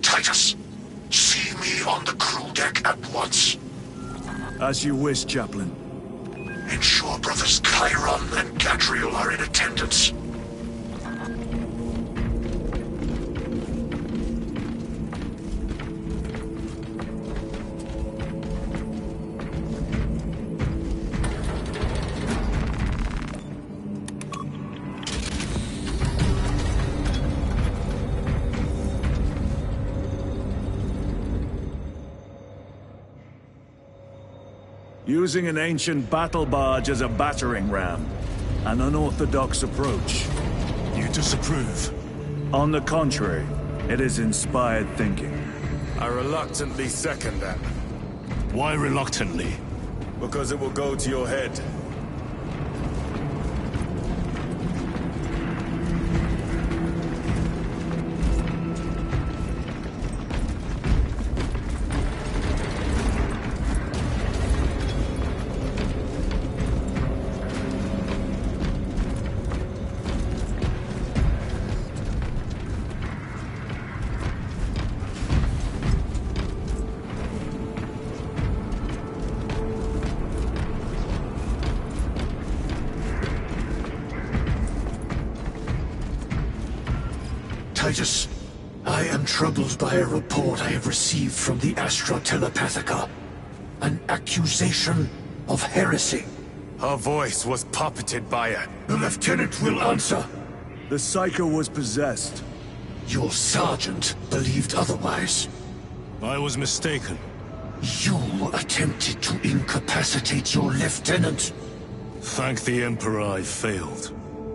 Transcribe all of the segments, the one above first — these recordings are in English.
Titus, see me on the crew deck at once. As you wish, Chaplain. Ensure brothers Chiron and Gadriel are in attendance. Using an ancient battle barge as a battering ram. An unorthodox approach. You disapprove? On the contrary, it is inspired thinking. I reluctantly second that. Why reluctantly? Because it will go to your head. Titus, I am troubled by a report I have received from the Astra Telepathica. An accusation of heresy. Her voice was puppeted by it. The Lieutenant will answer. The Psycho was possessed. Your sergeant believed otherwise. I was mistaken. You attempted to incapacitate your lieutenant. Thank the Emperor I failed.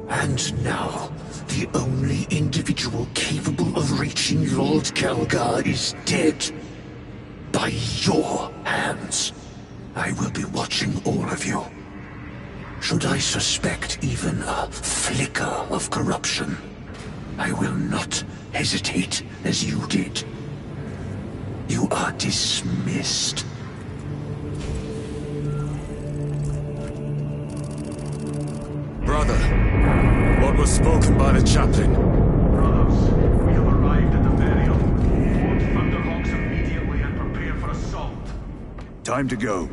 And now, the only individual capable of reaching Lord Kelgar is dead. By your hands. I will be watching all of you. Should I suspect even a flicker of corruption, I will not hesitate as you did. You are dismissed. Brother, what was spoken by the chaplain? Brothers, we have arrived at the burial. Load Thunderhawks immediately and prepare for assault. Time to go.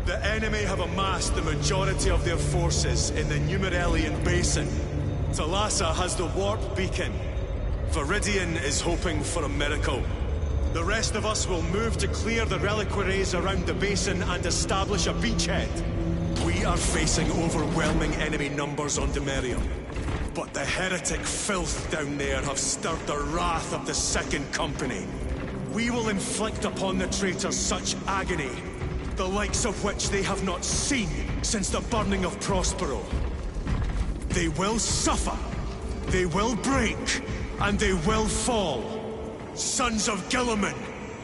The enemy have amassed the majority of their forces in the Numerelian Basin. Thalassa has the warp beacon. Viridian is hoping for a miracle. The rest of us will move to clear the reliquaries around the basin and establish a beachhead. We are facing overwhelming enemy numbers on Demerium. But the heretic filth down there have stirred the wrath of the Second Company. We will inflict upon the traitors such agony, the likes of which they have not seen since the burning of Prospero. They will suffer, they will break, and they will fall. Sons of Gilliman,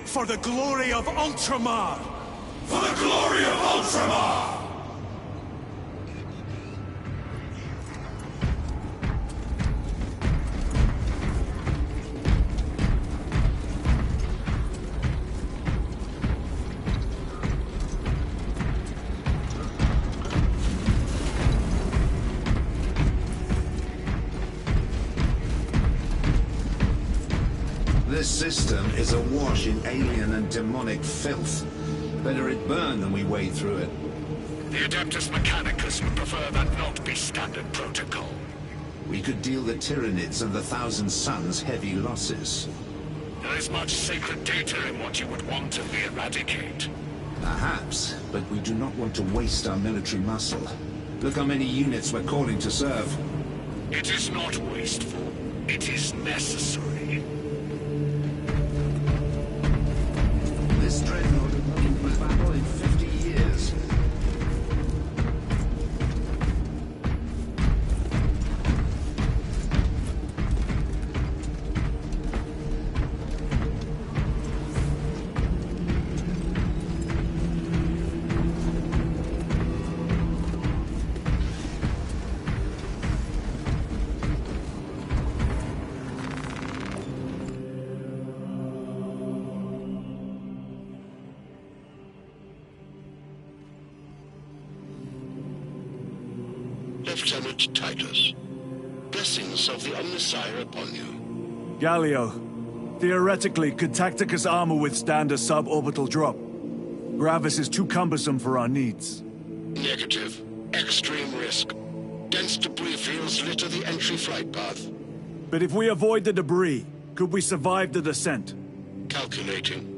for the glory of Ultramar! For the glory of Ultramar! This system is awash in alien and demonic filth. Better it burn than we wade through it. The Adeptus Mechanicus would prefer that not be standard protocol. We could deal the Tyranids and the Thousand Sons heavy losses. There is much sacred data in what you would want to eradicate. Perhaps, but we do not want to waste our military muscle. Look how many units we're calling to serve. It is not wasteful. It is necessary. This dreadnought will battle in 50 years. Lieutenant Titus, blessings of the Omnissiah upon you. Galio, theoretically, could Tacticus armor withstand a suborbital drop? Gravis is too cumbersome for our needs. Negative. Extreme risk. Dense debris fields litter the entry flight path. But if we avoid the debris, could we survive the descent? Calculating.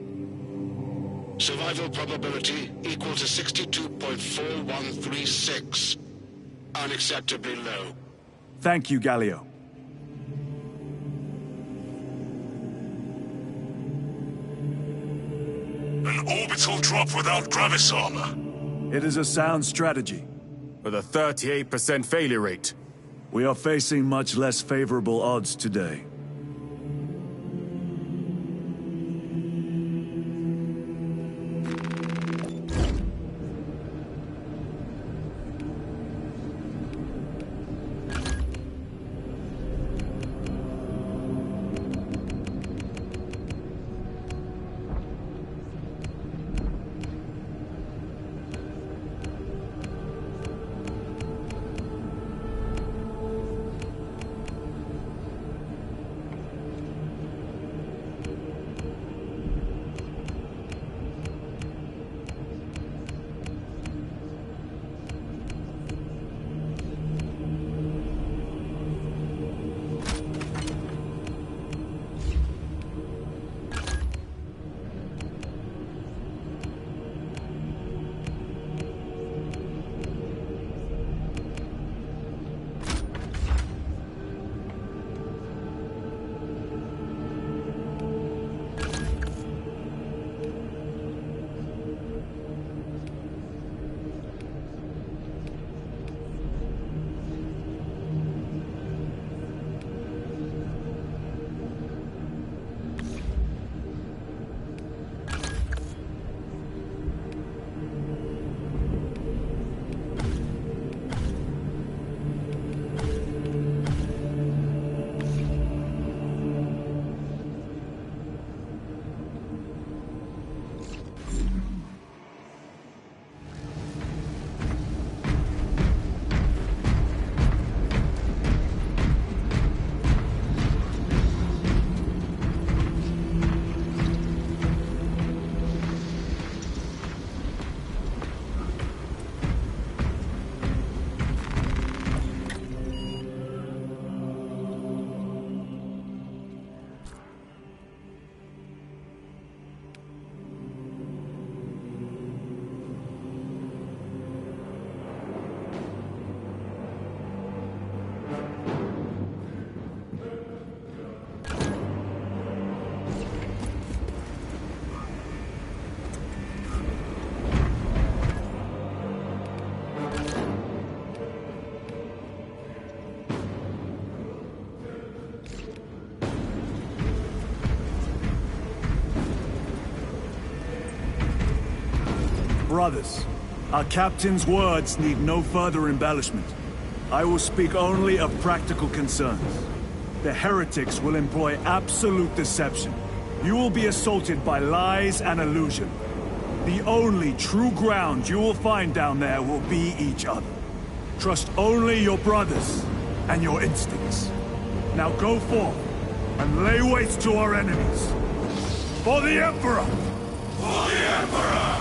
Survival probability equal to 62.4136. Unacceptably low. Thank you, Galio. An orbital drop without Gravis armor. It is a sound strategy. With a 38% failure rate. We are facing much less favorable odds today. Brothers, our captain's words need no further embellishment. I will speak only of practical concerns. The heretics will employ absolute deception. You will be assaulted by lies and illusion. The only true ground you will find down there will be each other. Trust only your brothers and your instincts. Now go forth and lay waste to our enemies. For the Emperor! For the Emperor!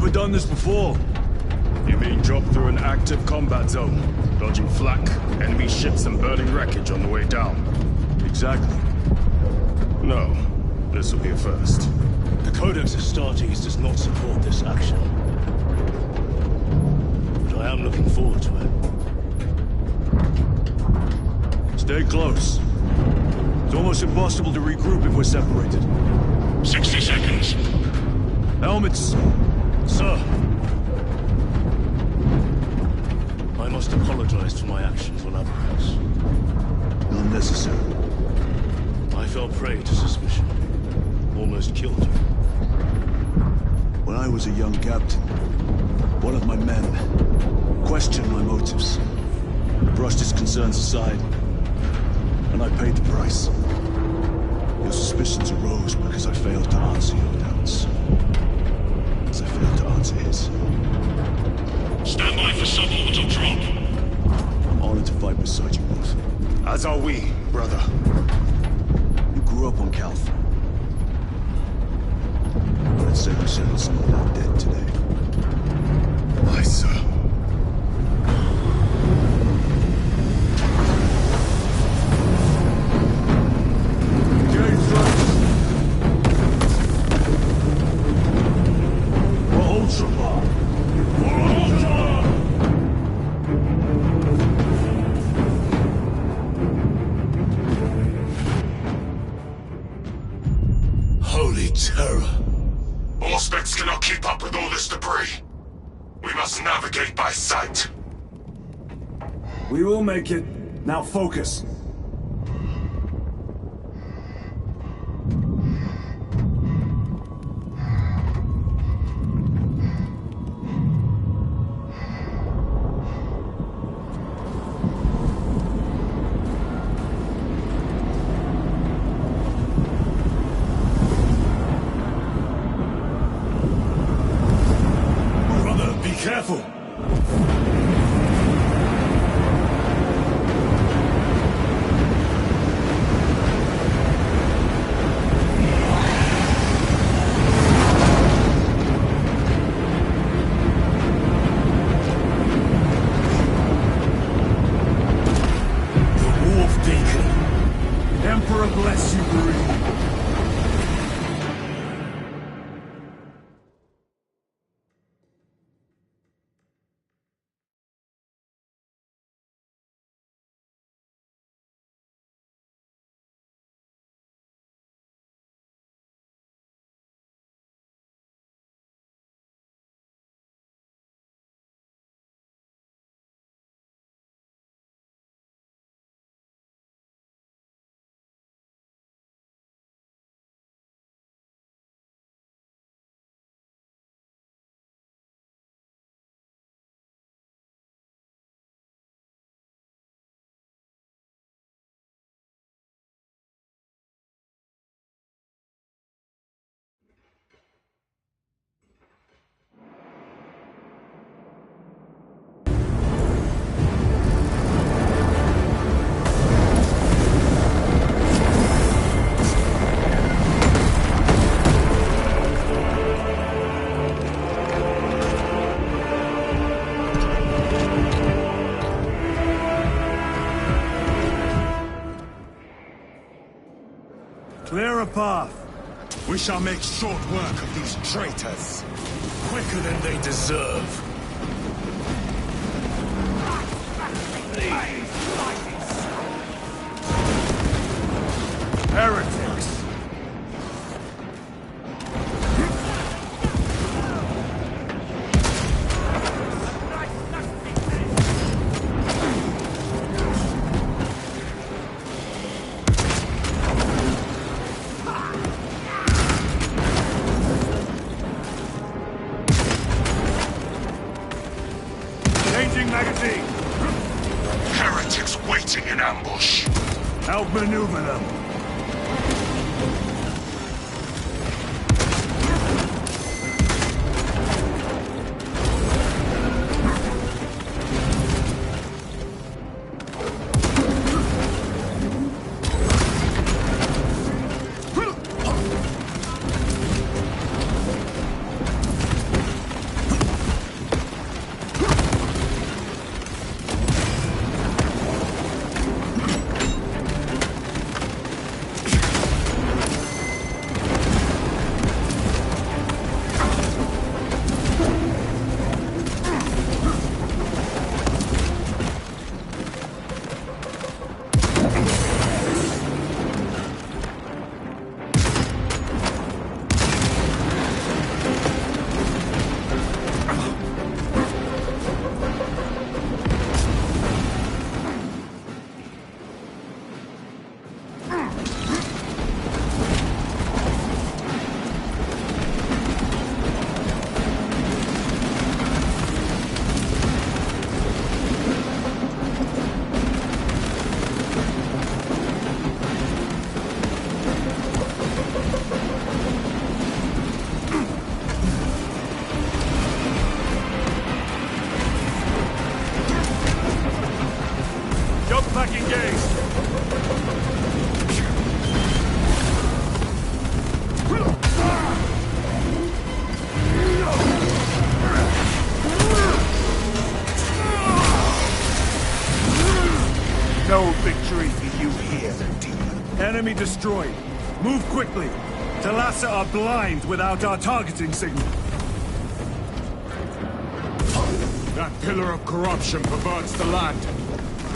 Never done this before. You mean drop through an active combat zone, dodging flak, enemy ships and burning wreckage on the way down? Exactly. No, this will be a first. The Codex Astartes does not support this action. But I am looking forward to it. Stay close. It's almost impossible to regroup if we're separated. 60 seconds. Helmets! Sir! I must apologize for my actions on Aberrants. Unnecessary. I fell prey to suspicion. Almost killed you. When I was a young captain, one of my men questioned my motives, brushed his concerns aside, and I paid the price. Your suspicions arose because I failed to answer your doubts. As I failed to answer his. Stand by for suborbital drop. I'm honored to fight beside you both. As are we, brother. You grew up on Calth. I'd say we settled some of that debt today. Aye, sir. Holy terror. Auspex cannot keep up with all this debris. We must navigate by sight. We will make it. Now focus. Careful! Emperor bless you, Marine. Clear a path. We shall make short work of these traitors. Quicker than they deserve. Heretics. Changing magazine. Heretics waiting in ambush. Outmaneuver them. enemy destroyed. Move quickly. Talassa are blind without our targeting signal. That pillar of corruption perverts the land.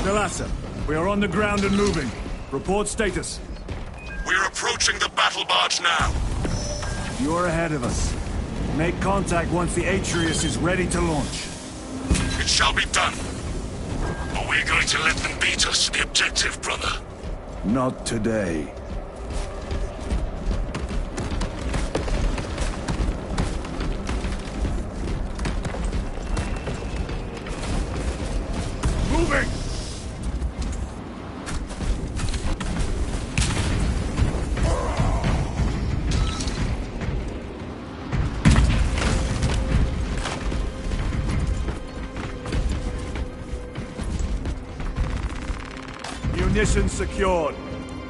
Talassa, we are on the ground and moving. Report status. We're approaching the battle barge now. You're ahead of us. Make contact once the Atreus is ready to launch. It shall be done. Are we going to let them beat us to the objective, brother? Not today. Moving! Munitions secured.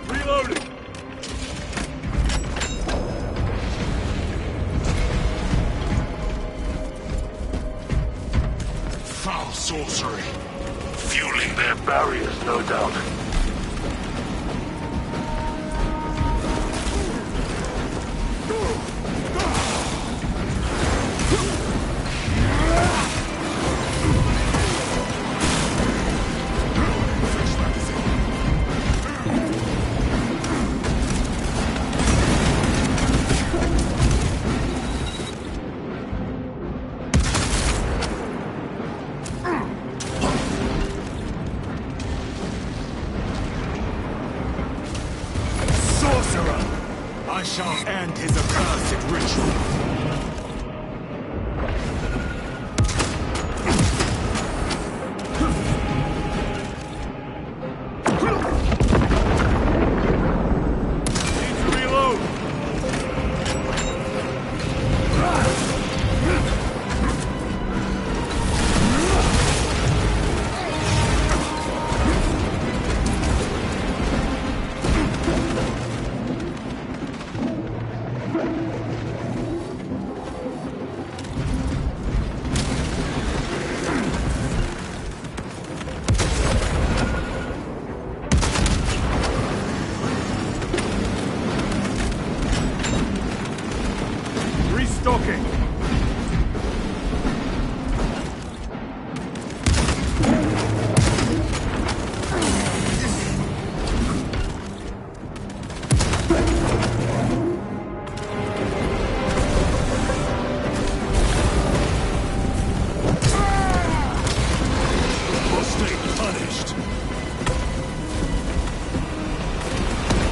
Reloading! Foul sorcery. Fueling their barriers, no doubt. I shall end his accursed ritual. Restocking.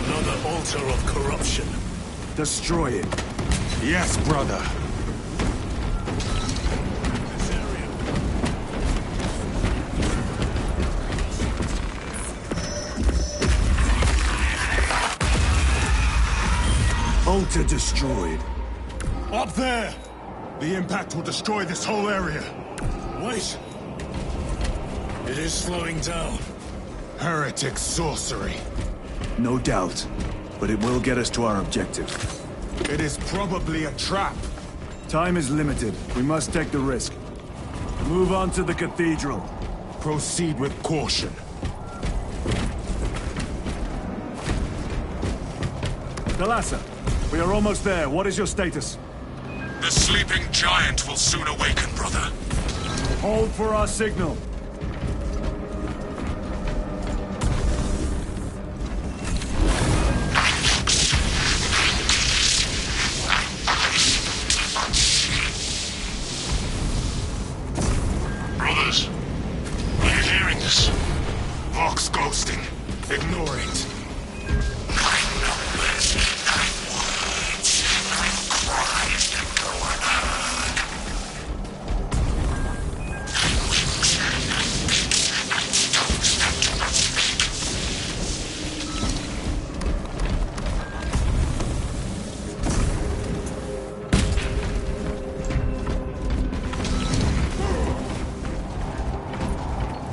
Another altar of corruption. Destroy it. Yes, brother. This area. Altar destroyed. Up there! The impact will destroy this whole area. Wait. It is slowing down. Heretic sorcery. No doubt. But it will get us to our objective. It is probably a trap. Time is limited. We must take the risk. Move on to the cathedral. Proceed with caution. Talassa, we are almost there. What is your status? The sleeping giant will soon awaken, brother. Hold for our signal. Brothers, are you hearing this? Vox ghosting. Ignore it.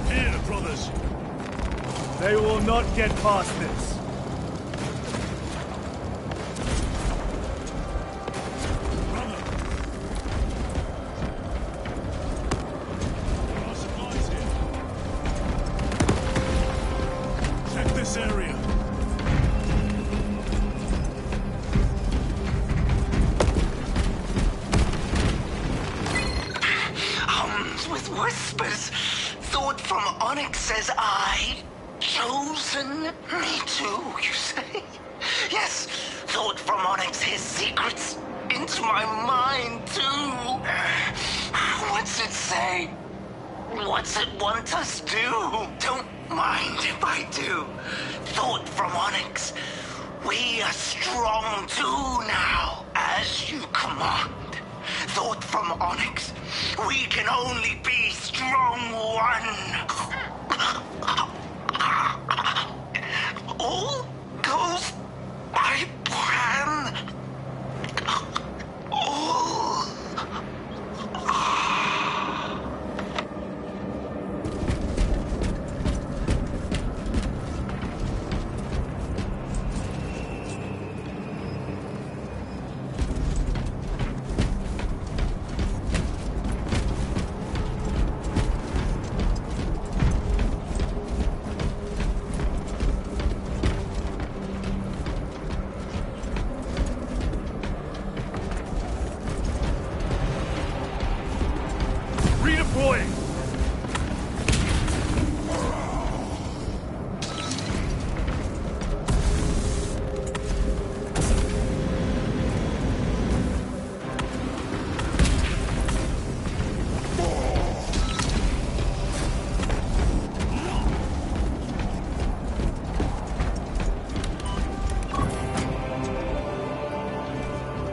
Here, brothers. They will not get past this. Brother. There are supplies here. Check this area. whispers. Thought from Onyx says I. Chosen me too, you say? Yes, thought from Onyx his secrets into my mind too. What's it say? What's it want us do? Don't mind if I do. Thought from Onyx. We are strong too now, as you command. Thought from Onyx. We can only be strong one. All goes by plan. All. Redeploying!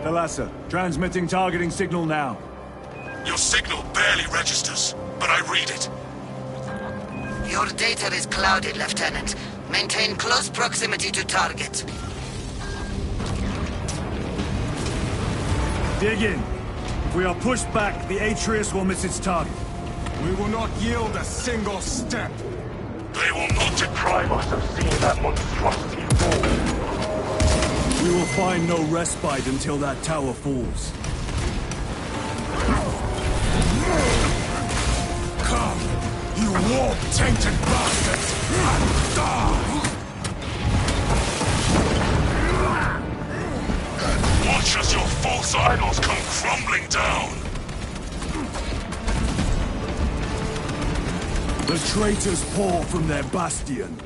Thalassa, transmitting targeting signal now. Your signal barely registers, but I read it. Your data is clouded, Lieutenant. Maintain close proximity to target. Dig in. If we are pushed back, the Atreus will miss its target. We will not yield a single step. They will not deprive us of seeing that monstrosity fall. We will find no respite until that tower falls. Come, you warp-tainted bastards, and die! Watch as your false idols come crumbling down. The traitors pour from their bastion.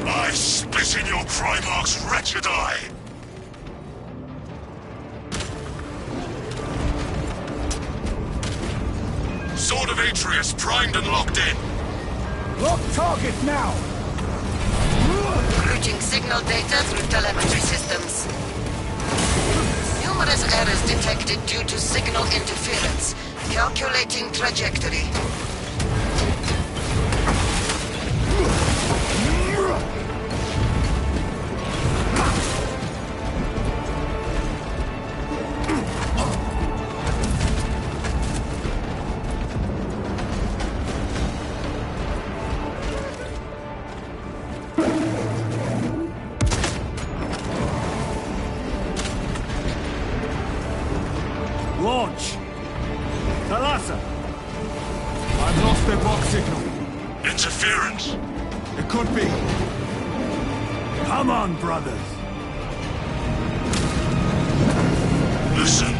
I spit in your Primarch's wretched eye. Sword of Atreus primed and locked in. Lock target now! Routing signal data through telemetry systems. Numerous errors detected due to signal interference. Calculating trajectory. Launch! Thalassa! I've lost their box signal. Interference. It could be. Come on, brothers! Listen.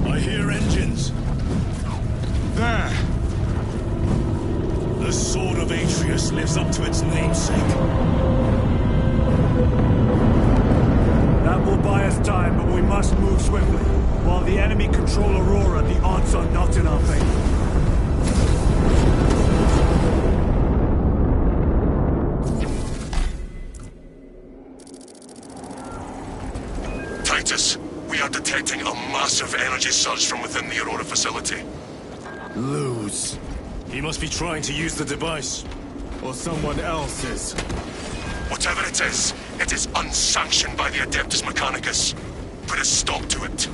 I hear engines. There! The Sword of Atreus lives up to its namesake. That will buy us time, but we must move swiftly. While the enemy control Aurora, the odds are not in our favor. Titus, we are detecting a massive energy surge from within the Aurora facility. Lose. He must be trying to use the device. Or someone else's. Whatever it is unsanctioned by the Adeptus Mechanicus. Put a stop to it.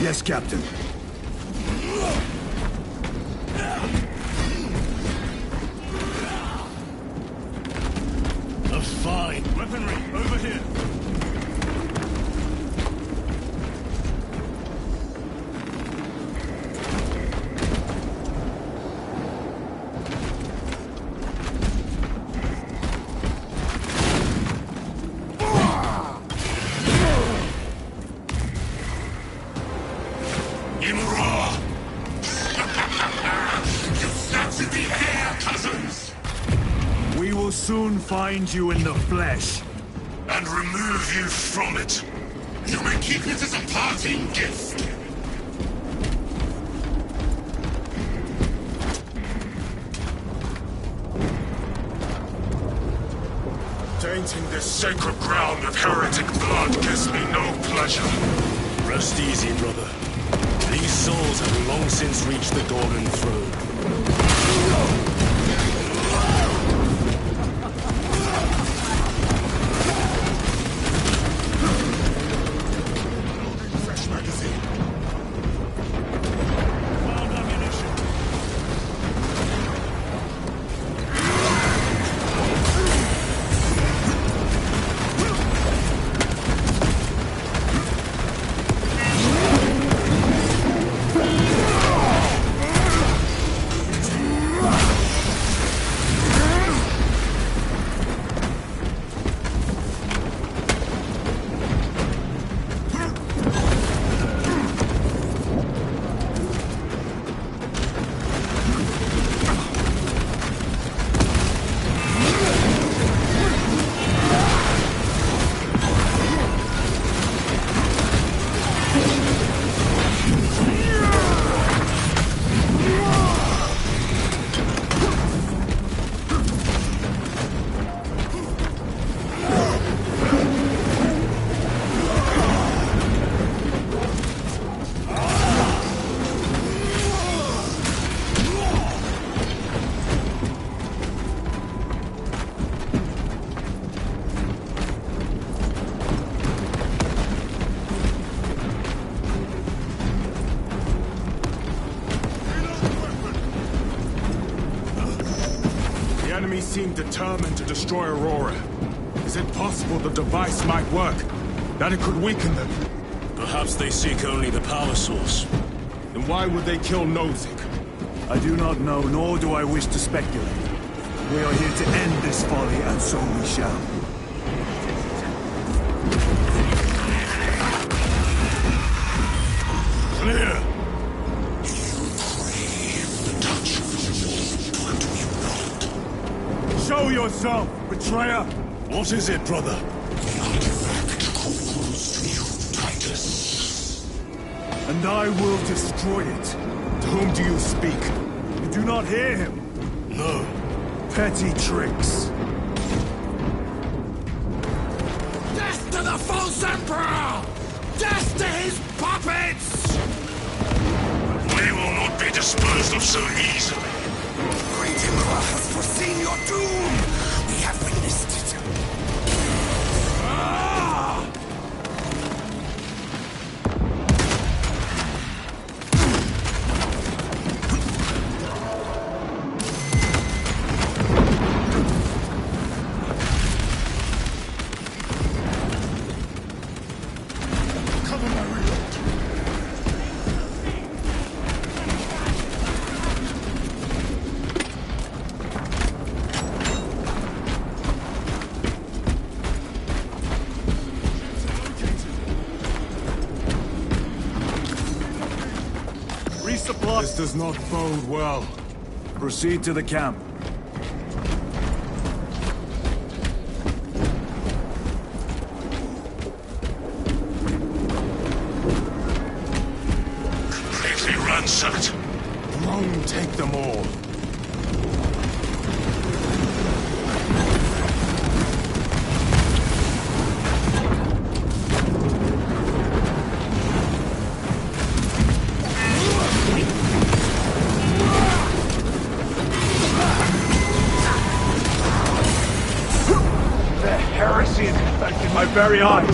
Yes, Captain. A fine weaponry over here. soon find you in the flesh. And remove you from it. You may keep it as a parting gift. Tainting this sacred ground of heretic blood gives me no pleasure. Rest easy, brother. These souls have long since reached the Golden Throne. Fresh magazine. Found ammunition. The enemy seem determined to destroy Aurora. Is it possible the device might work? That it could weaken them? Perhaps they seek only the power source. Then why would they kill Nozick? I do not know, nor do I wish to speculate. We are here to end this folly, and so we shall. Clear! Show yourself, betrayer! What is it, brother? And I will destroy it. To whom do you speak? You do not hear him. No. Petty tricks. Death to the false emperor! Death to his puppets! We will not be disposed of so easily. Great Emperor has foreseen your doom! We have witnessed it. Ah! Cover my reload. Resupply. This does not bode well. Proceed to the camp. Completely ransacked. Rome take them all. The heresy is infected my very eyes.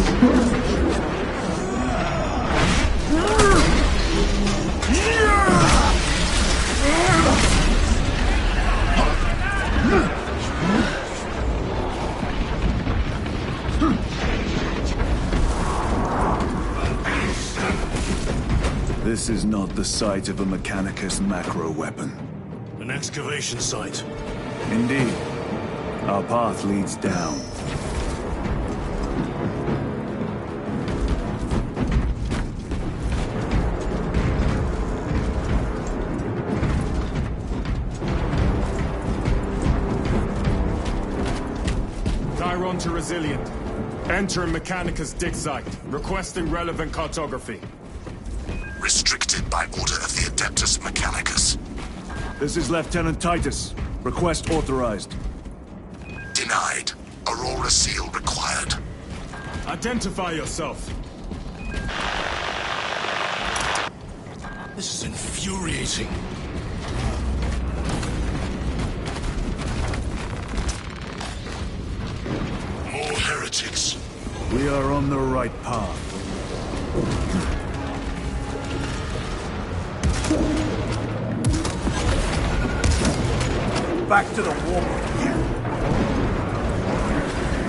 This is not the site of a Mechanicus macro weapon. An excavation site. Indeed. Our path leads down. to Resilient. Enter Mechanicus dig site, requesting relevant cartography. Restricted by order of the Adeptus Mechanicus. This is Lieutenant Titus. Request authorized. Denied. Aurora seal required. Identify yourself. This is infuriating. More heretics. We are on the right path. Back to the war.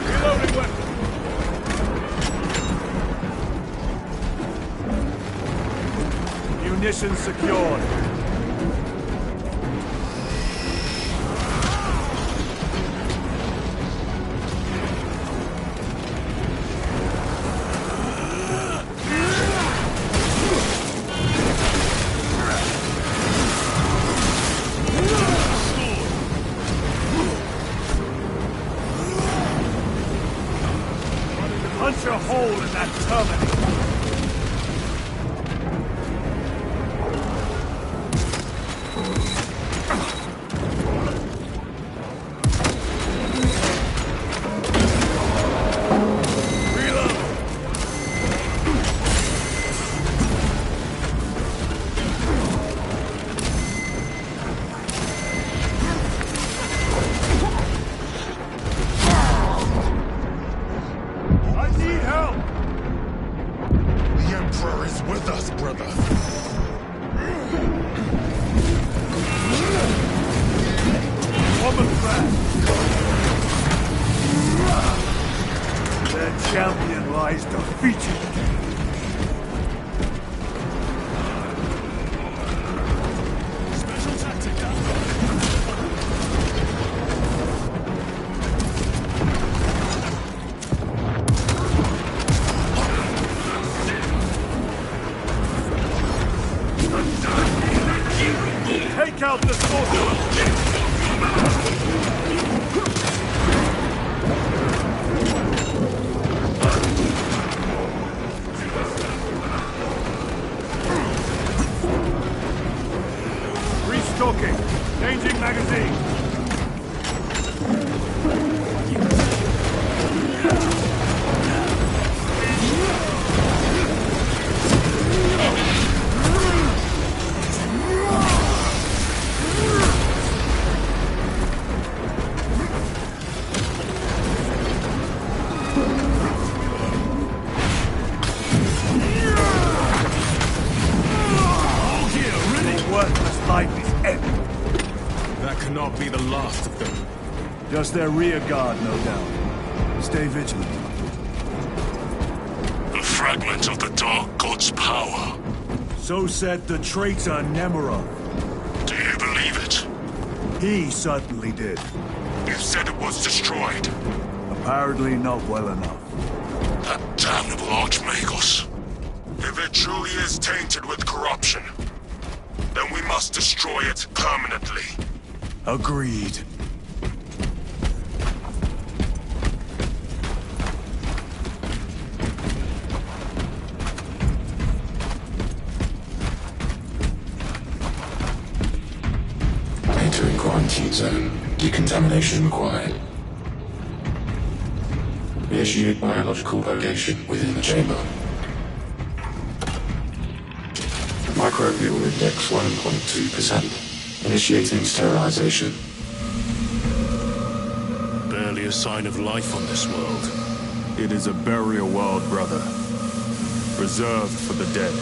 Reloading weapon. Munitions secured. Punch a hole in that terminal. I need help! The Emperor is with us, brother. Woman back! Their champion lies defeated. Special tactic, huh? Take out the sorcerer! Restocking. Changing magazine. Worthless life is empty. That cannot be the last of them. Just their rear guard, no doubt. Stay vigilant. A fragment of the Dark God's power. So said the traitor Nemerov. Do you believe it? He certainly did. You said it was destroyed. Apparently not well enough. That damnable Archmagos. If it truly is tainted with corruption, then we must destroy it permanently. Agreed. Entering quarantine zone. Decontamination required. Initiate biological purgation within the chamber. Microbial index 1.2%. Initiating sterilization. Barely a sign of life on this world. It is a burial world, brother. Reserved for the dead.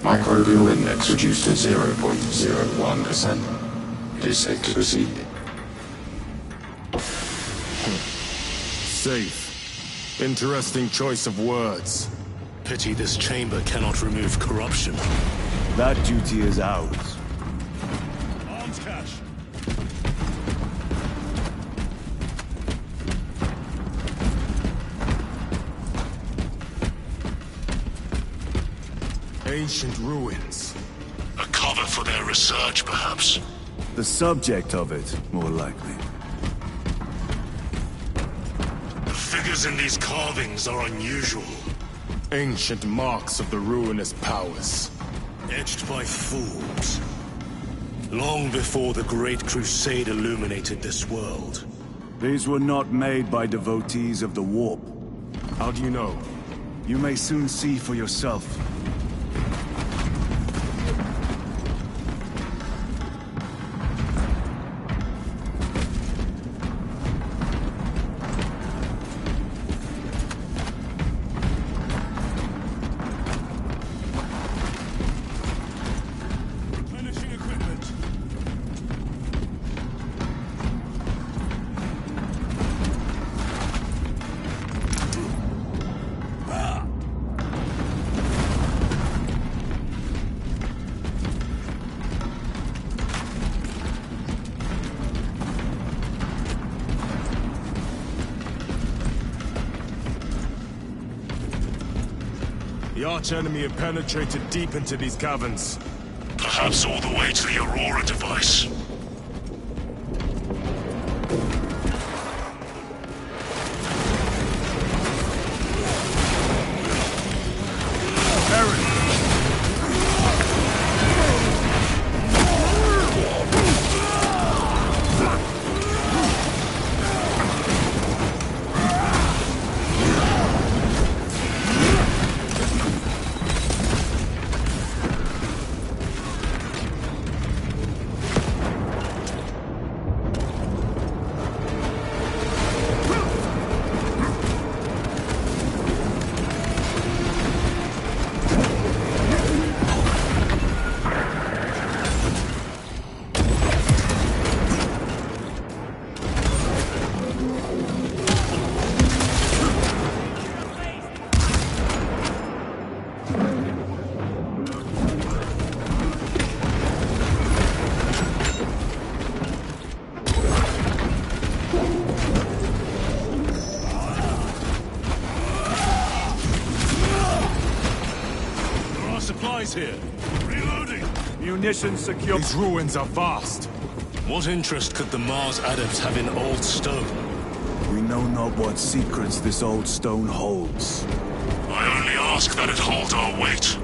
Microbial index reduced to 0.01%. It is safe to proceed. Safe. Interesting choice of words. Pity this chamber cannot remove corruption. That duty is ours. Arms cache. Ancient ruins. A cover for their research, perhaps. The subject of it, more likely. The figures in these carvings are unusual. Ancient marks of the ruinous powers. Etched by fools. Long before the Great Crusade illuminated this world. These were not made by devotees of the warp. How do you know? You may soon see for yourself. The arch-enemy have penetrated deep into these caverns. Perhaps all the way to the Aurora device. Here. Reloading! Munitions secure. These ruins are vast. What interest could the Mars adepts have in old stone? We know not what secrets this old stone holds. I only ask that it hold our weight.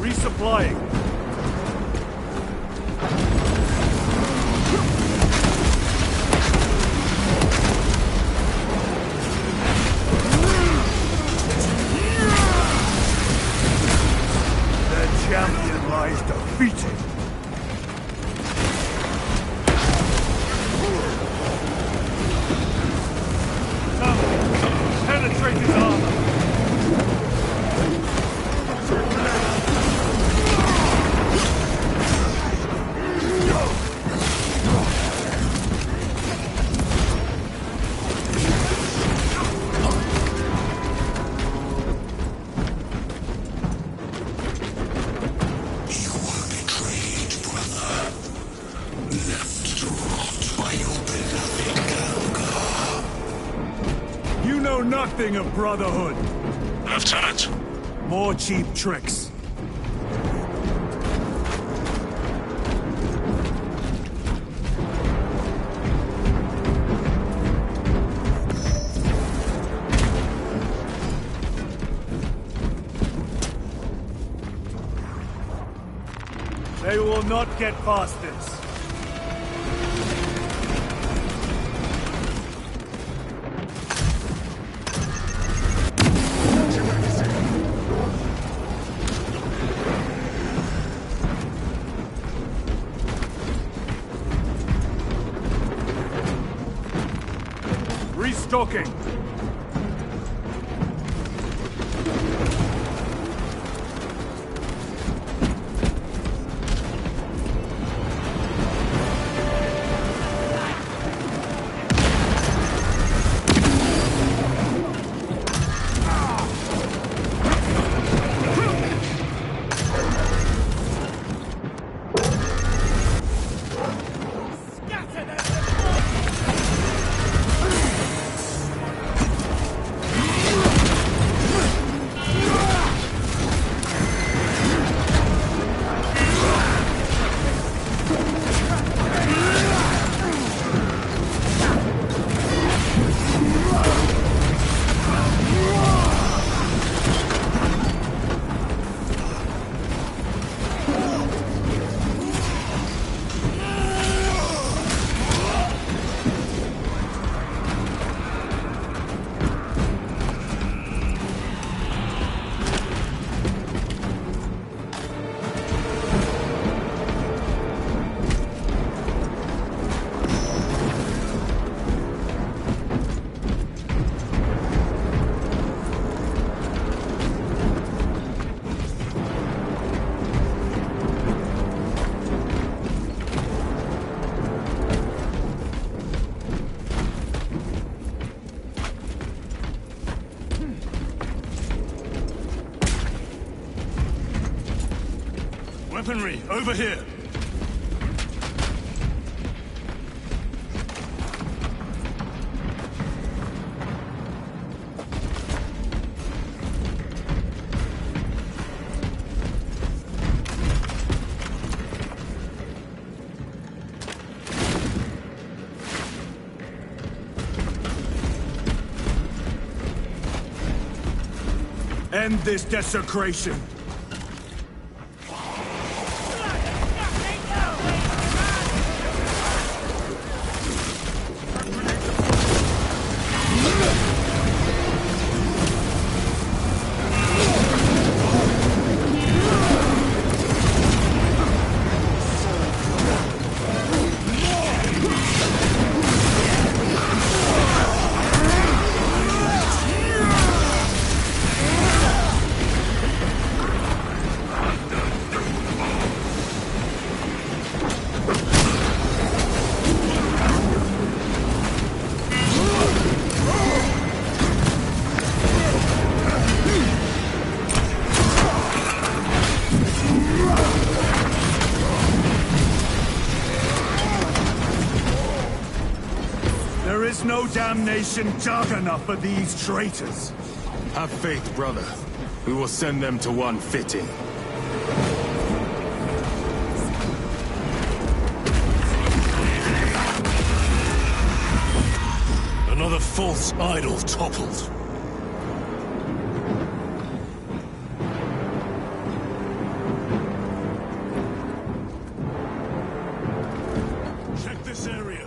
Resupplying. The champion lies defeated. Penetrate his armor. Nothing of brotherhood. Lieutenant, More cheap tricks. They will not get past this. Restocking. Weaponry, over here! End this desecration. There is no damnation dark enough for these traitors. Have faith, brother. We will send them to one fitting. Another false idol toppled. Check this area.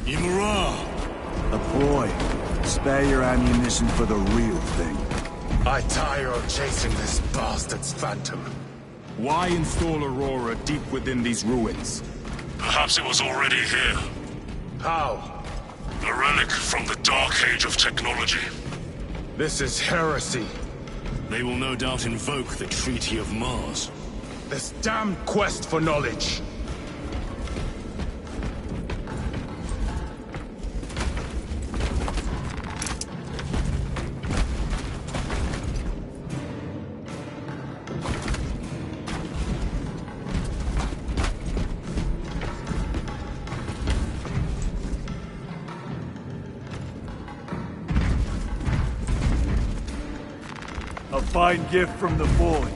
Imura! A ploy. Spare your ammunition for the real thing. I tire of chasing this bastard's phantom. Why install Aurora deep within these ruins? Perhaps it was already here. How? A relic from the Dark Age of technology. This is heresy. They will no doubt invoke the Treaty of Mars. This damned quest for knowledge. fine gift from the forge.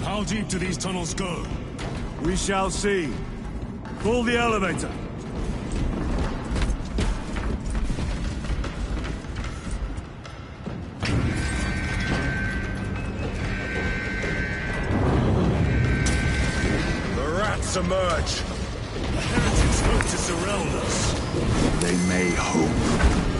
How deep do these tunnels go? We shall see. Pull the elevator. The rats emerge. The heretics hope to surround us. They may hope.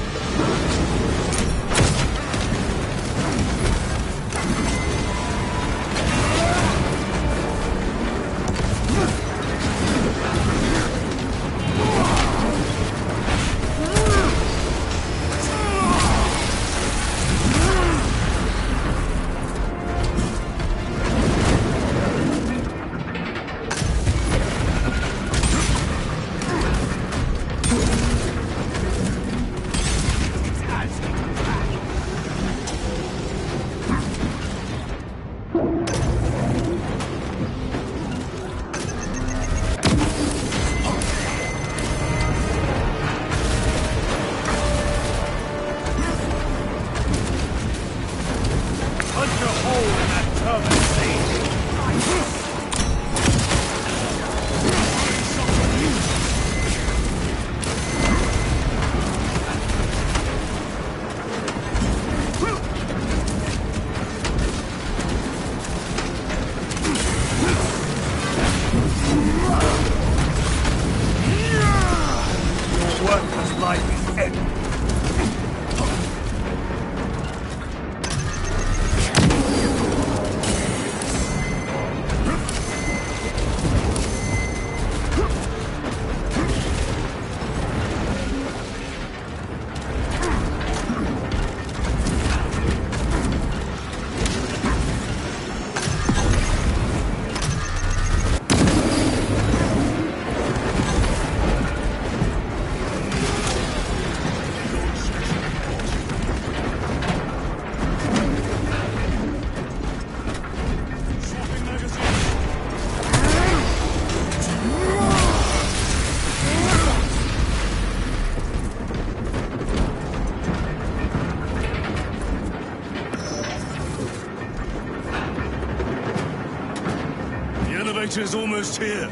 Is almost here.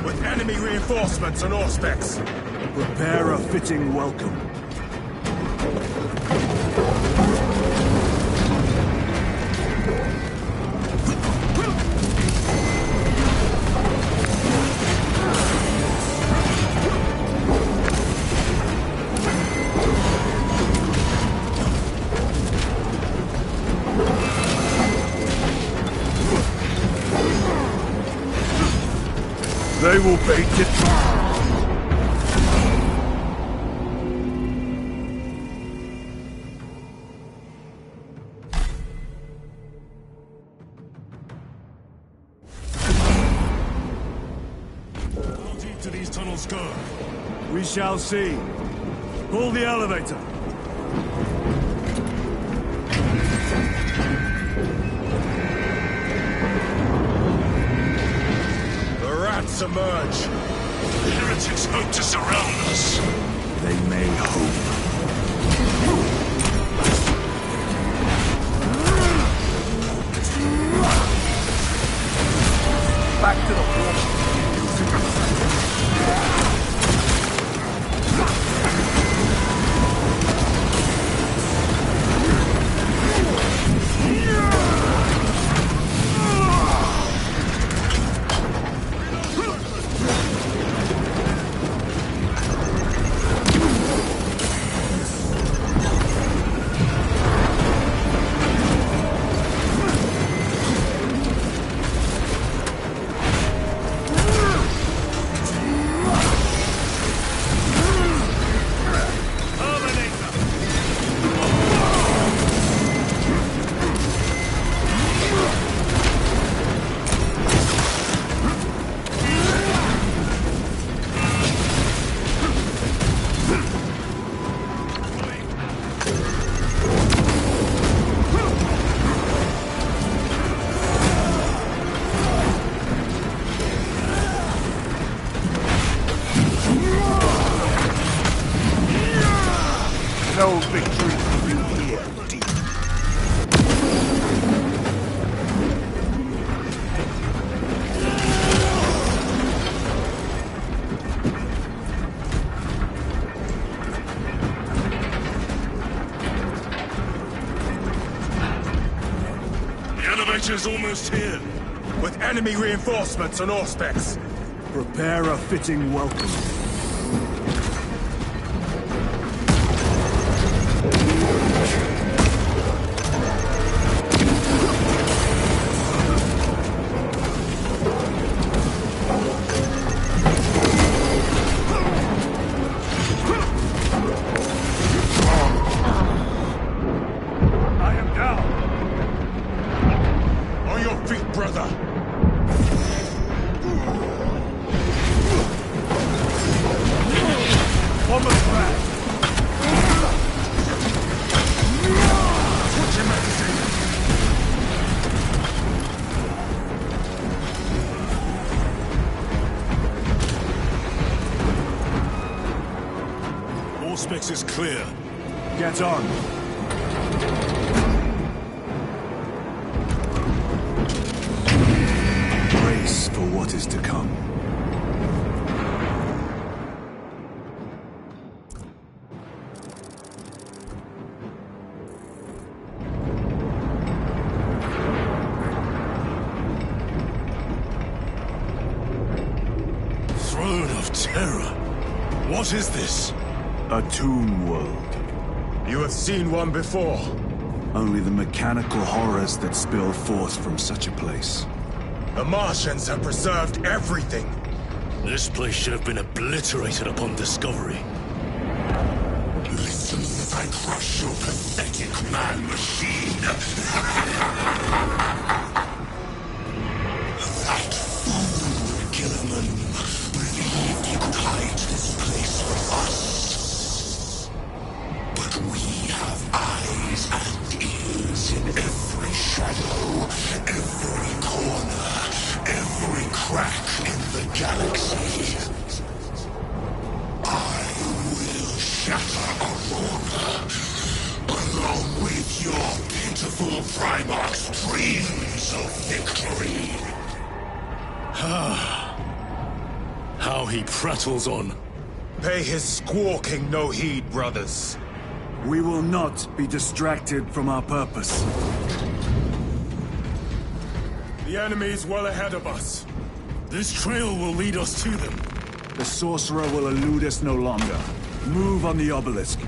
With enemy reinforcements and auspex. Prepare a fitting welcome. They will bait it. How deep do these tunnels go? We shall see. Pull the elevator. Emerge. The heretics hope to surround us. They may hope. Back to the wall. no victory for you here, demon. The elevator's almost here. With enemy reinforcements on all specs. Prepare a fitting welcome. I am down. On your feet, brother. On the track! Switch your magazine. All specs is clear. Get on. Brace for what is to come. Throne of Terror. What is this? A tomb world. You have seen one before. Only the mechanical horrors that spill forth from such a place. The Martians have preserved everything. This place should have been obliterated upon discovery. Listen as I crush your pathetic man-machine. That fool, Gilliman, believed he could hide this place from us. But we have eyes and ears in every shadow, every corner, every crack in the galaxy. I will shatter Aurora, along with your pitiful Primarch's dreams of victory. How he prattles on. Pay his squawking no heed, brothers. We will not be distracted from our purpose. The enemy's well ahead of us. This trail will lead us to them. The sorcerer will elude us no longer. Move on the obelisk.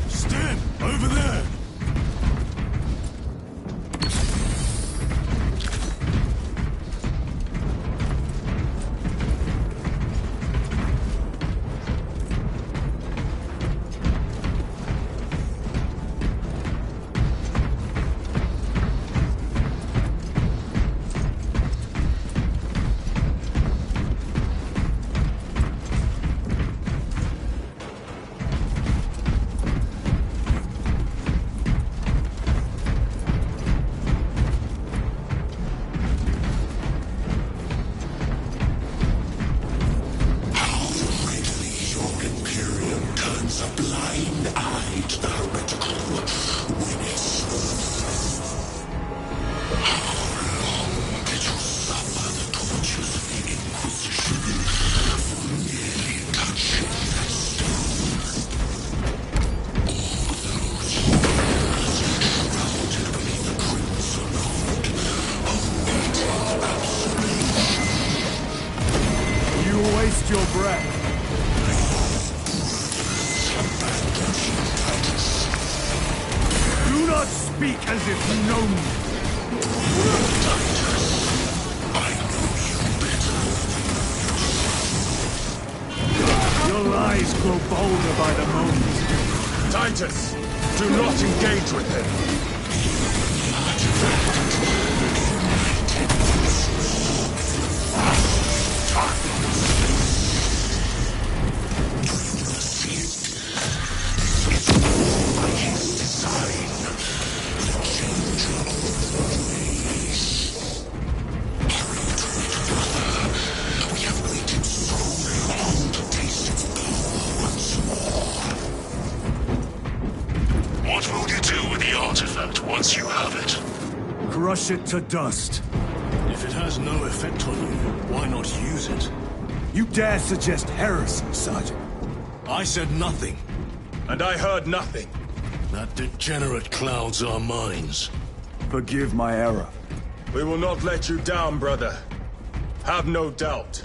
Stand over there! Waste your breath. Do not speak as if you know me. Your lies grow bolder by the moment. Titus, do not engage with him. crush it to dust. If it has no effect on you, why not use it? You dare suggest heresy, Sergeant? I said nothing. And I heard nothing. That degenerate clouds our minds. Forgive my error. We will not let you down, brother. Have no doubt.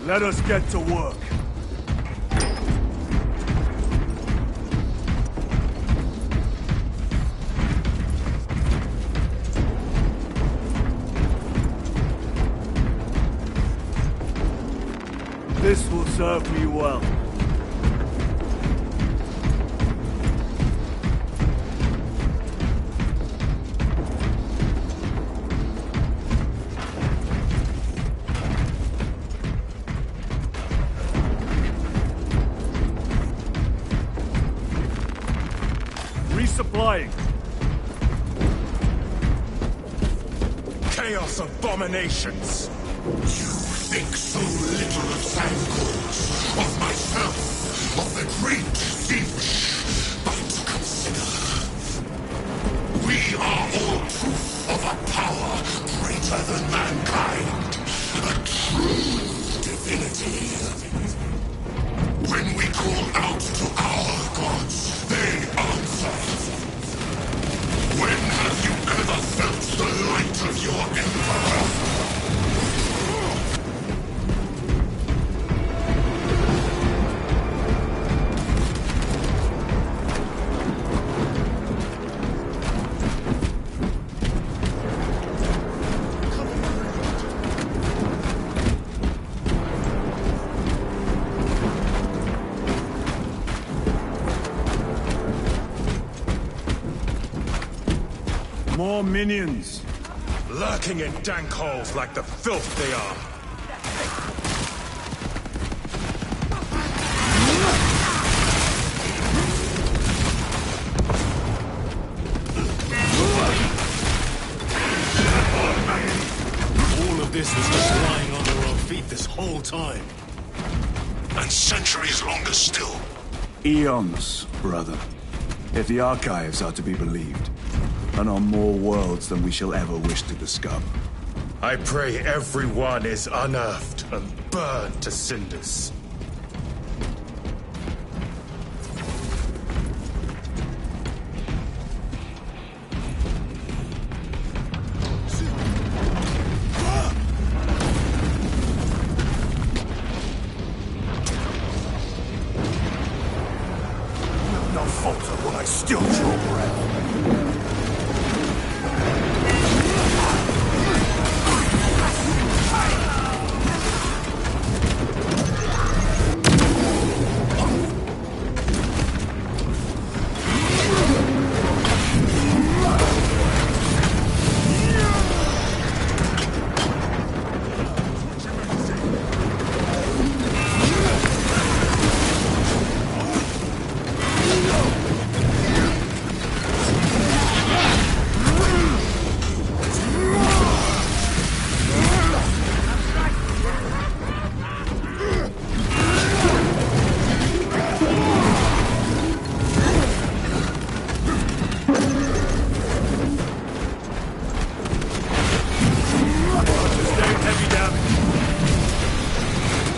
Let us get to work. This will serve me well. Resupplying. Chaos abominations! You think so little of Sangors, of myself, of the great Siege. But consider, we are all proof of a power greater than mankind, a true divinity. When we call out to our gods, they answer. When have you ever felt the light of your Emperor? More minions. Lurking in dank holes like the filth they are. All of this was just lying under our feet this whole time. And centuries longer still. Eons, brother. If the archives are to be believed. And on more worlds than we shall ever wish to discover. I pray everyone is unearthed and burned to cinders. No falter when I still draw breath.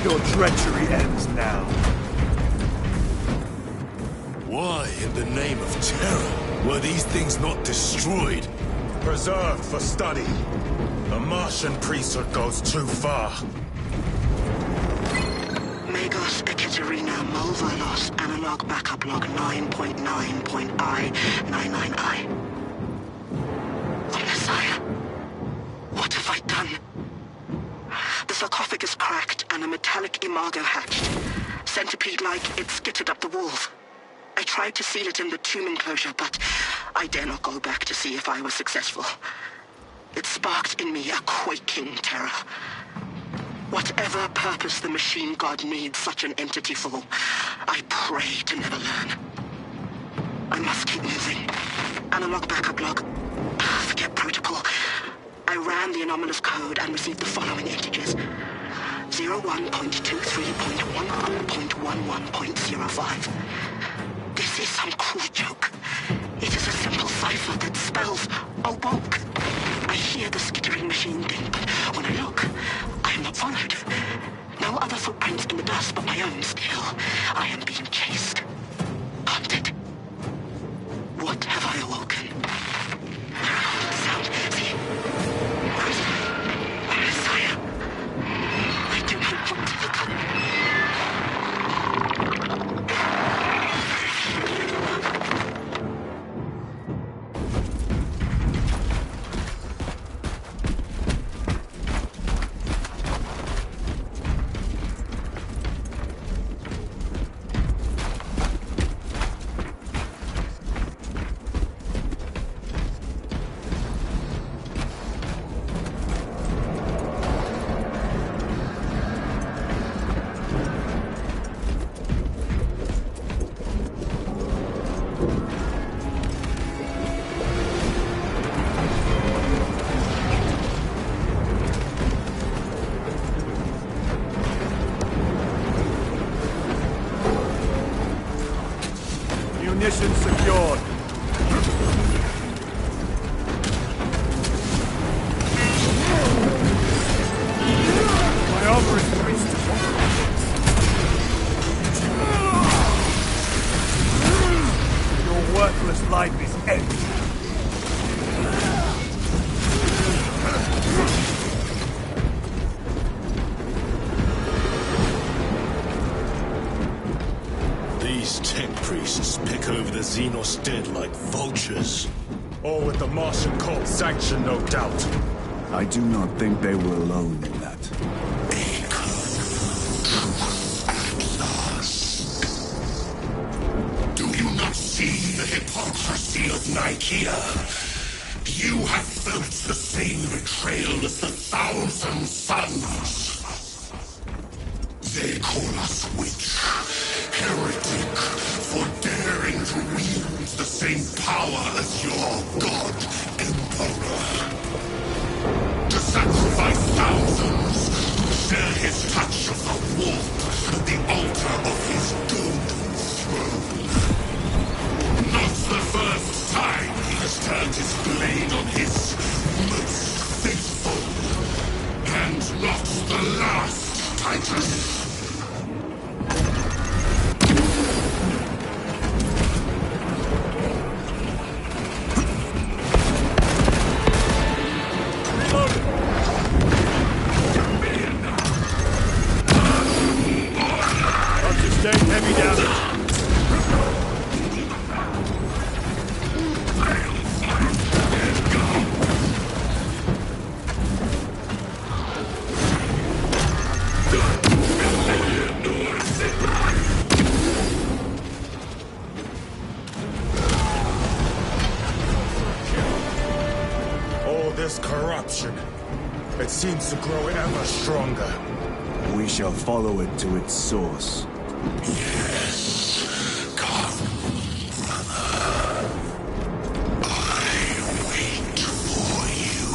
Your treachery ends now. Why, in the name of terror, were these things not destroyed? Preserved for study. The Martian priesthood goes too far. Magos Ekaterina Mulvalos analog backup log 9.9.I99I. Oh, Messiah. What have I done? The sarcophagus cracked and a metallic imago hatched. Centipede-like, it skittered up the walls. I tried to seal it in the tomb enclosure, but I dare not go back to see if I was successful. It sparked in me a quaking terror. Whatever purpose the machine god needs such an entity for, I pray to never learn. I must keep moving. Analog backup log. Forget protocol. I ran the anomalous code and received the following integers. 01.23.11.11.05. This is some cruel joke. It is a simple cipher that spells awoke. I hear the skittering machine ding, but when I look, I am not followed. No other footprints in the dust but my own still. I am being chased. Hunted. What have I awoken? I recall the sound. See? Where is it? Where is Saya? I do not want to look up. Munitions secured. My armor is creased. Your worthless life is empty. These tech priests pick over the Xenos dead like vultures. All with the Martian cult sanction, no doubt. I do not think they were alone in that. Do you not see the hypocrisy of Nicaea? You have felt the same betrayal as the Thousand Sons. They call us witch, heretic, for daring to wield the same power as your god, Emperor. To sacrifice thousands, share his touch of the warp at the altar of his golden throne. Not the first time he has turned his blade on his most faithful, and not the last, Titan. Heavy damage. All this corruption, it seems to grow ever stronger. We shall follow it to its source. Yes, come, brother. I wait for you.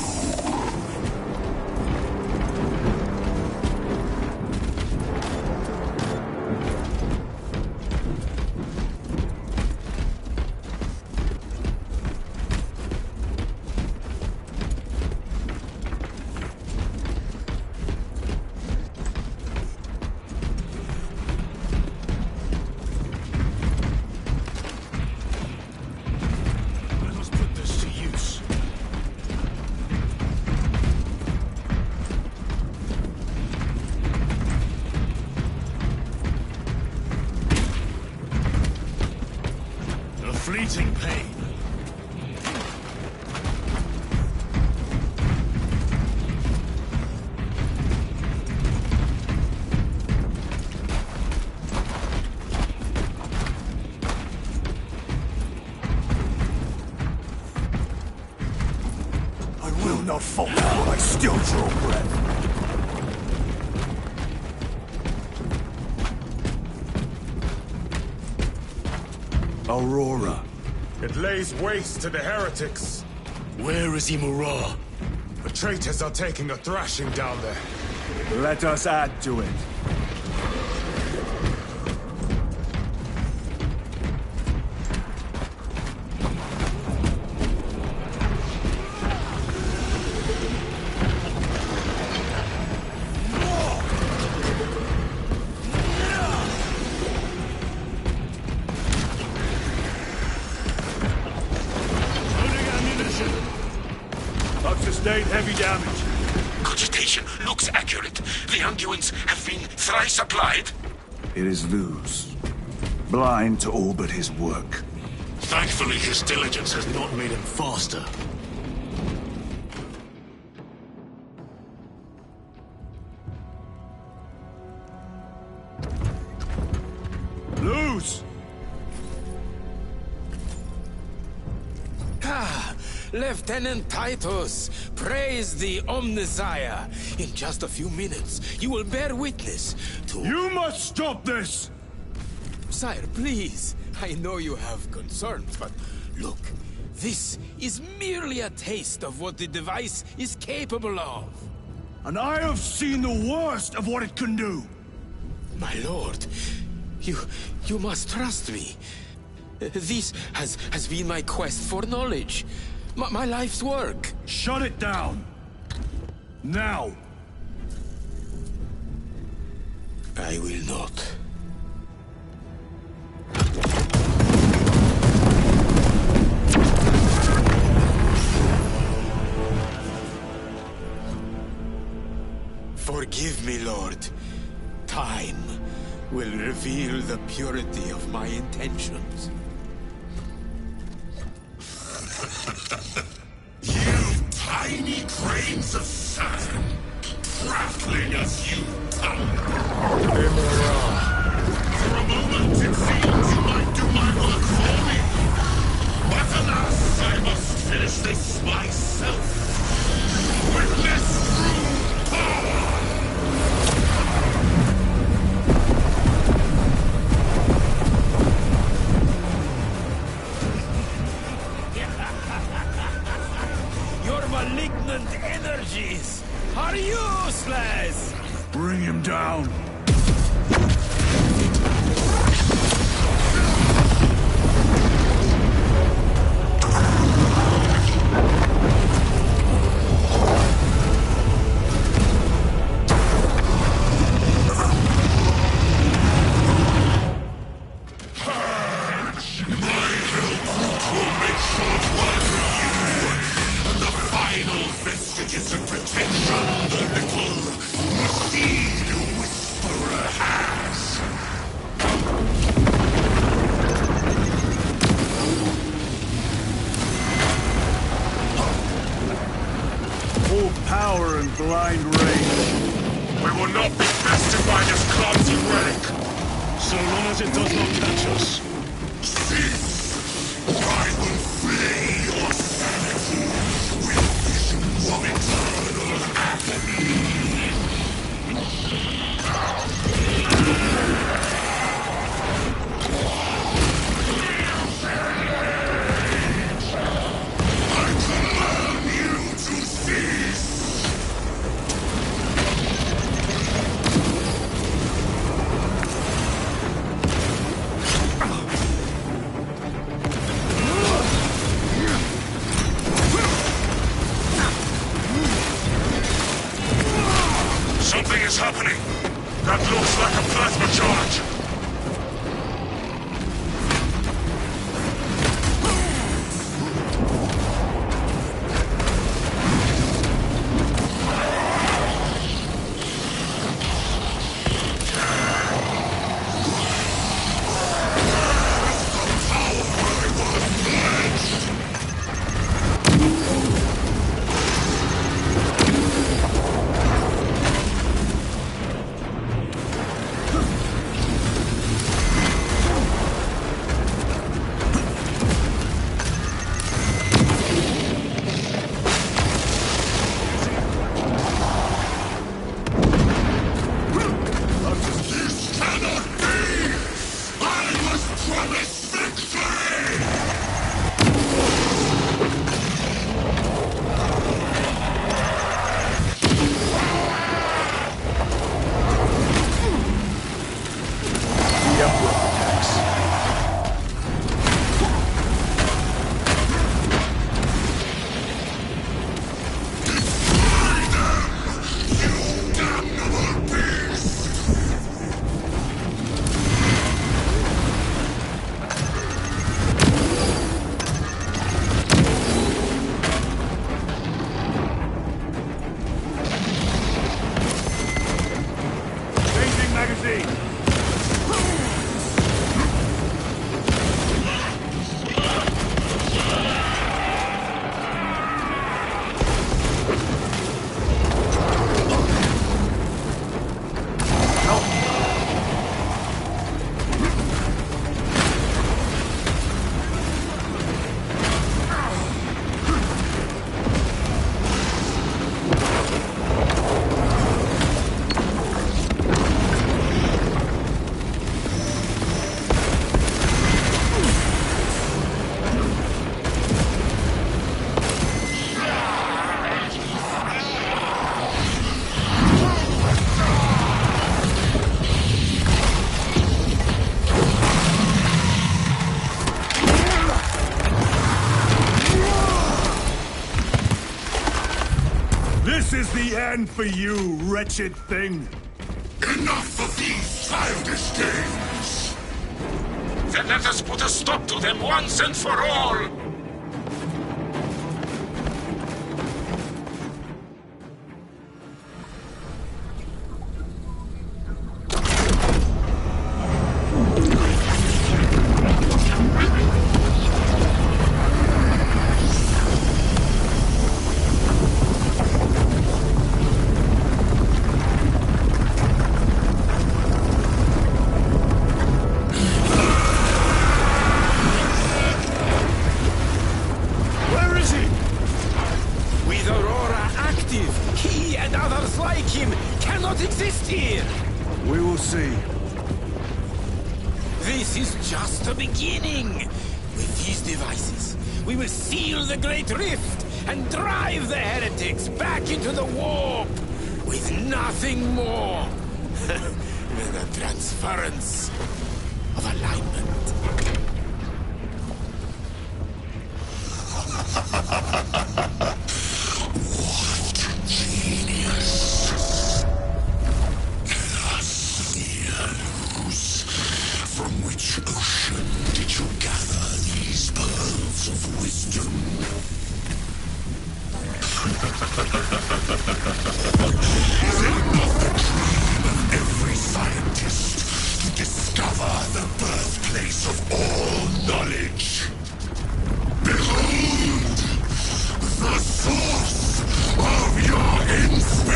Fleeting pain. I will not falter while I still draw breath. Aurora. It lays waste to the heretics. Where is Imura? The traitors are taking a thrashing down there. Let us add to it. Sustained heavy damage. Cogitation looks accurate. The unguents have been thrice applied. It is Luz. Blind to all but his work. Thankfully, his diligence has not made him faster. Luz! Lieutenant Titus, praise the Omnissiah. In just a few minutes, you will bear witness to... You must stop this! Sire, please. I know you have concerns, but look, this is merely a taste of what the device is capable of. And I have seen the worst of what it can do. My lord, you must trust me. This has been my quest for knowledge. My life's work. Shut it down. Now. I will not. Forgive me, Lord. Time will reveal the purity of my intentions. You tiny grains of sand, prattling as you tumble. For a moment it seems you might do my work for me. But alas, I must finish this myself. With less rude power. Malignant energies are useless! Bring him down. Power and blind range. We will not be bested by this clumsy relic. So long as it does not catch us. Cease! I will flay your sanity with visions of eternal agony. I command you to cease! Something is happening. That looks like a plasma charge. the end for you, wretched thing! Enough of these childish games! Then let us put a stop to them once and for all! This is just the beginning. With these devices, we will seal the Great Rift and drive the heretics back into the warp with nothing more than a transference of alignment. What genius! From which ocean did you gather these pearls of wisdom? Is it not the dream of every scientist to discover the birthplace of all knowledge? Behold! The source of your inspiration!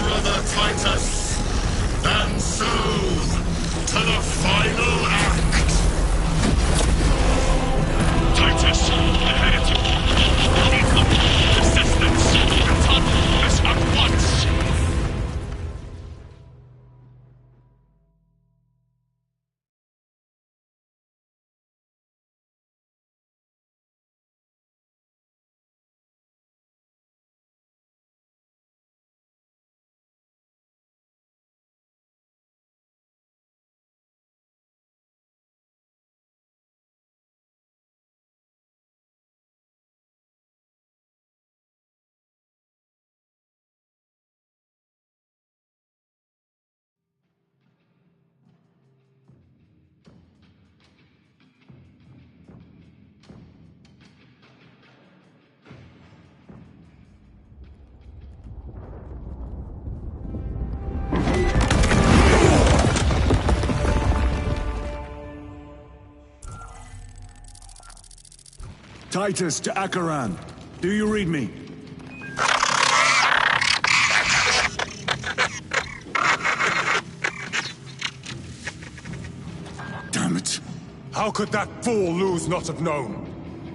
Brother Titus, and so to the final act. Titus, the heretic. Incoming assistance. Return us at once. Titus to Acheran. Do you read me? Damn it. How could that fool Luz not have known?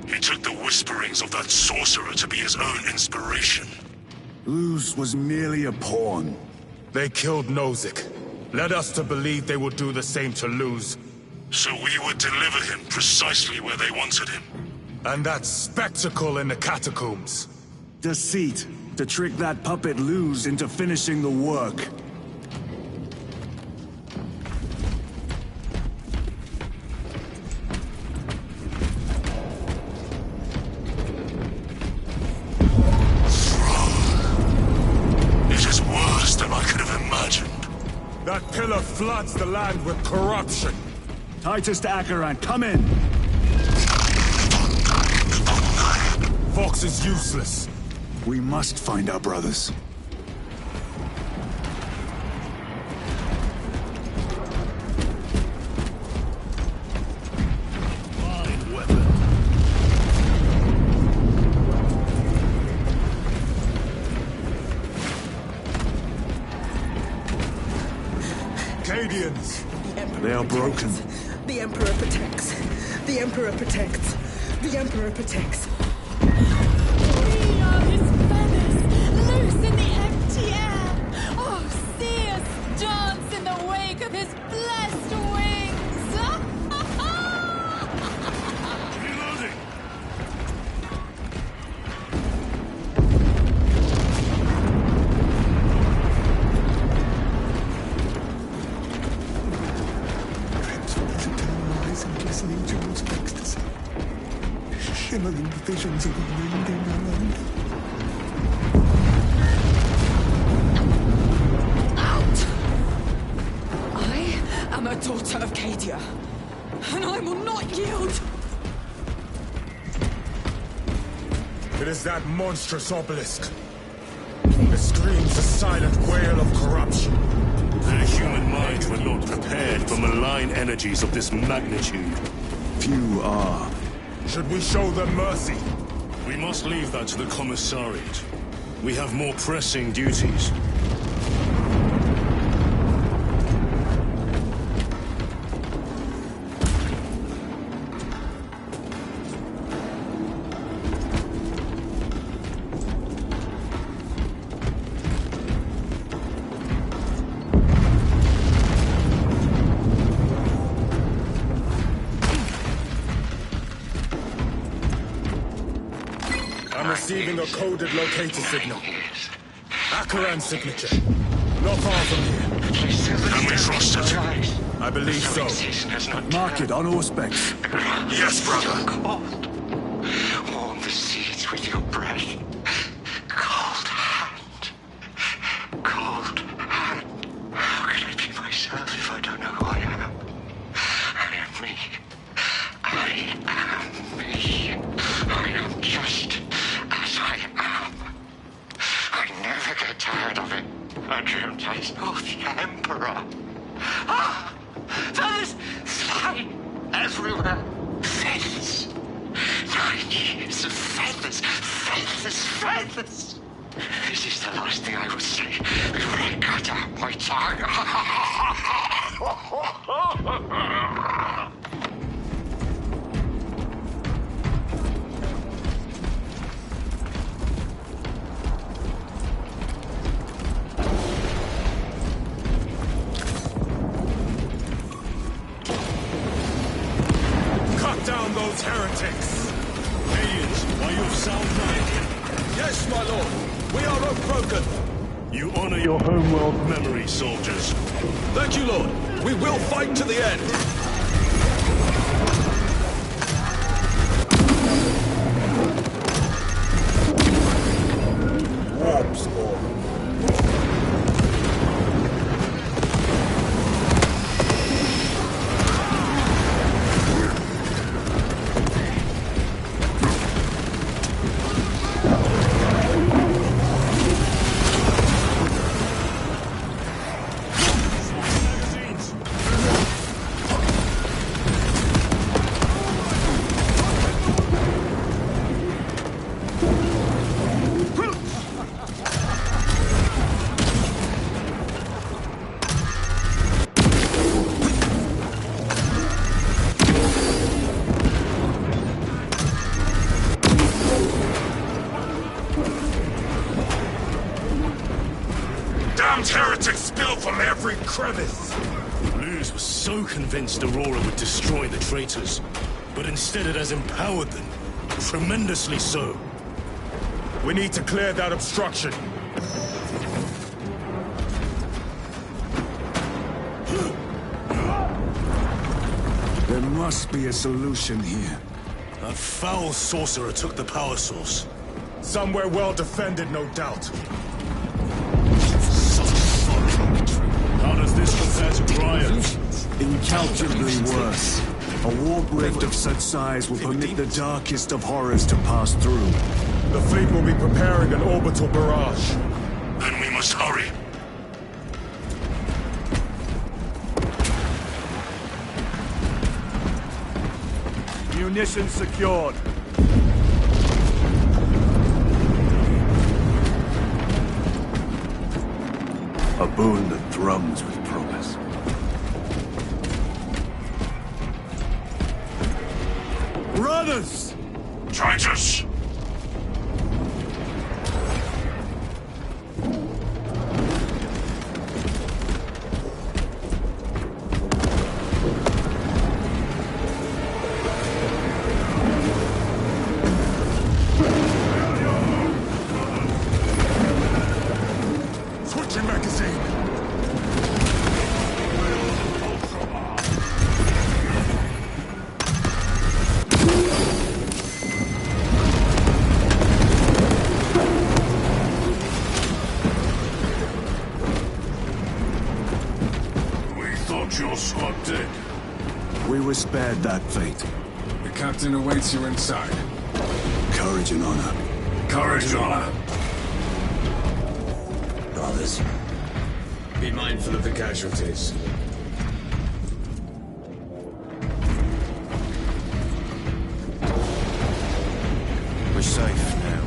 He took the whisperings of that sorcerer to be his own inspiration. Luz was merely a pawn. They killed Nozick. Led us to believe they would do the same to Luz. So we would deliver him precisely where they wanted him. And that spectacle in the catacombs. Deceit. To trick that puppet Luz into finishing the work. It is worse than I could have imagined. That pillar floods the land with corruption. Titus to Acheran, come in! Vox is useless. We must find our brothers. Fine weapon. Cadians! They are broken. The Emperor protects. The Emperor protects. The Emperor protects. We are his feathers, loose in the empty air. Oh, see us dance in the wake of his blood. Shimmering visions of a mending land. Out! I am a daughter of Cadia, and I will not yield! It is that monstrous obelisk. It screams a silent wail of corruption. The human minds were not prepared for malign energies of this magnitude. Few are. Should we show them mercy? We must leave that to the Commissariat. We have more pressing duties. Receiving a coded locator signal. Akaran's signature. Not far from here. Can we trust it? I believe so. Mark it on Auspex. Yes, brother. Cold. Warm the seeds with your breath. Cold hand. Cold hand. How can I be myself if I don't know who I am? I am me. I am me. I am just as I am. I never get tired of it. I dreamt I saw the Emperor. Ah! Feathers flying everywhere. Feathers. 9 years of feathers. Feathers, feathers. This is the last thing I will say before I cut out my tongue. Down those heretics! Aliens, are you of sound mind? Yes, my lord. We are unbroken. You honor your homeworld memory, soldiers. Thank you, lord. We will fight to the end. Warp spawn. Heretics spill from every crevice! Luz was so convinced Aurora would destroy the traitors, but instead it has empowered them. Tremendously so. We need to clear that obstruction. There must be a solution here. That foul sorcerer took the power source. Somewhere well defended, no doubt. How does this compare to Brian? Incalculably worse. A warp rift of such size will permit the darkest of horrors to pass through. The fleet will be preparing an orbital barrage. Then we must hurry. Munitions secured. A boon that thrums with promise. Runners! Traitors! Switching magazine! spared that fate. The captain awaits you inside. Courage and honor. Courage and honor. Brothers, be mindful of the casualties. we're safe now.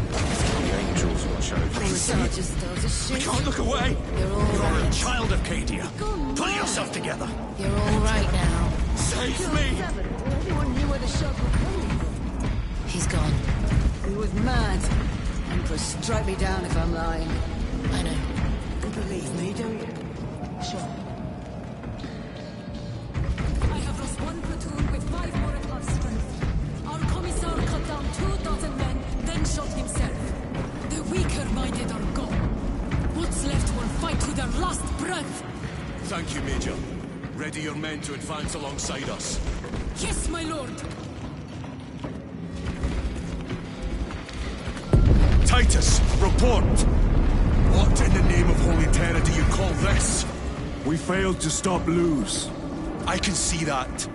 The angels watch over us. We can't look away! You're all right. a child of Cadia. Pull yourself together! You're all right now. Save me! Everyone knew where the shot was coming from. He's gone. He was mad. Empress, strike me down if I'm lying. I know. You believe me, don't you? Sure. I have lost one platoon with 5 more at our strength. Our commissar cut down 24 men, then shot himself. The weaker-minded are gone. What's left will fight to their last breath. Thank you, Major. Ready your men to advance alongside us. Yes, my lord. Titus, report! What in the name of Holy Terror do you call this? We failed to stop Luz. I can see that.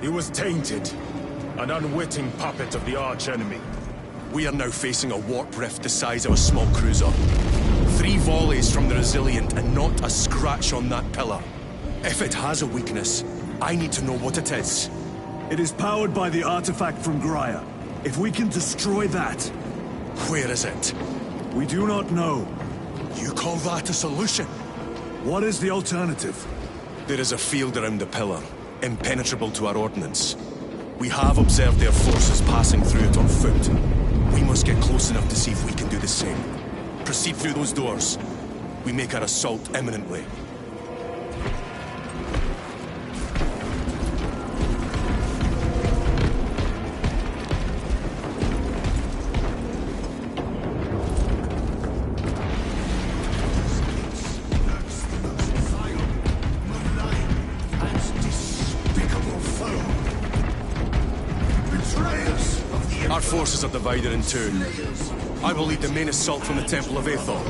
He was tainted. An unwitting puppet of the arch-enemy. We are now facing a warp rift the size of a small cruiser. 3 volleys from the Resilient and not a scratch on that pillar. If it has a weakness, I need to know what it is. It is powered by the artifact from Graia. If we can destroy that... Where is it? We do not know. You call that a solution? What is the alternative? There is a field around the pillar, impenetrable to our ordnance. We have observed their forces passing through it on foot. We must get close enough to see if we can do the same. Proceed through those doors. We make our assault imminently. Our forces are divided in 2. I will lead the main assault from the Temple of Aethor.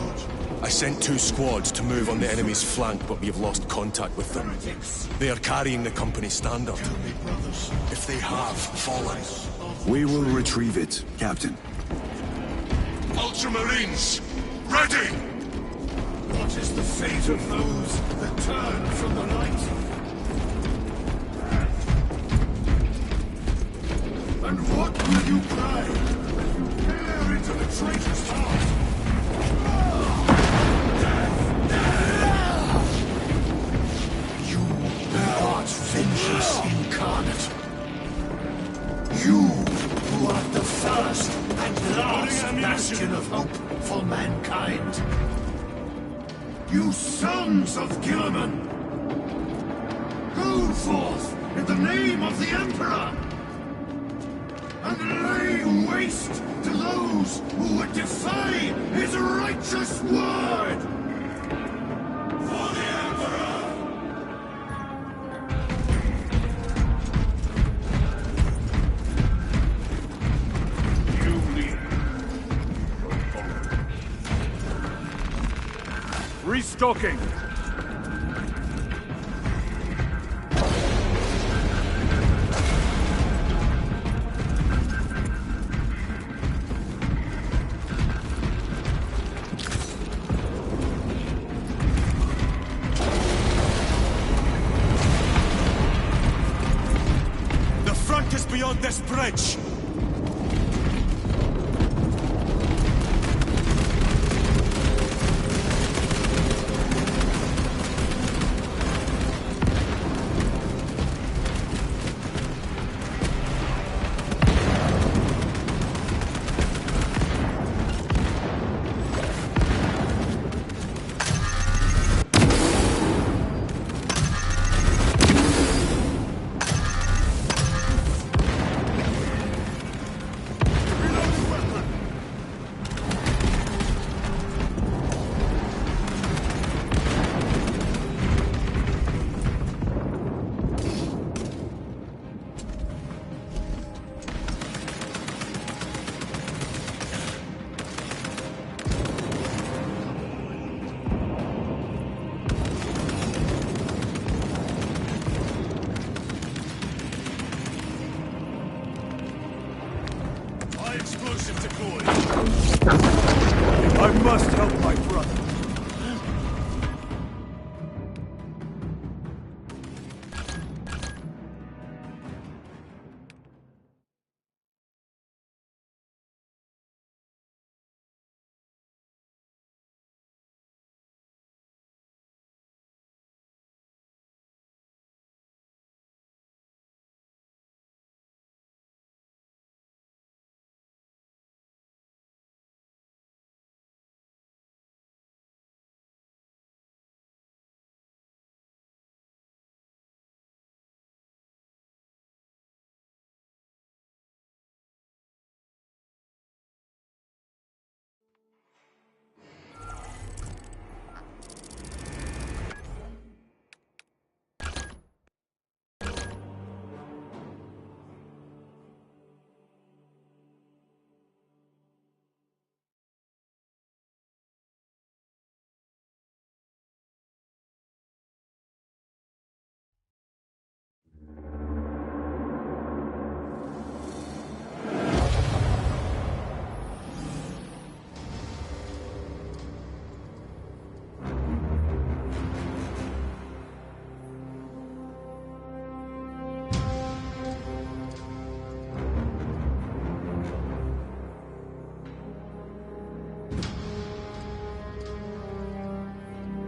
I sent 2 squads to move on the enemy's flank, but we have lost contact with them. They are carrying the company standard. If they have fallen... We will retrieve it, Captain. Ultramarines, ready! What is the fate of those that turn from the light? And what will you cry when you peer into the traitor's heart? You art vengeance incarnate. You who are the first and last bastion of hope for mankind. You sons of Gilliman! Go forth in the name of the Emperor! And lay waste to those who would defy his righteous word! For the Emperor! You lead. Restocking! Beyond this bridge! I must help my brother.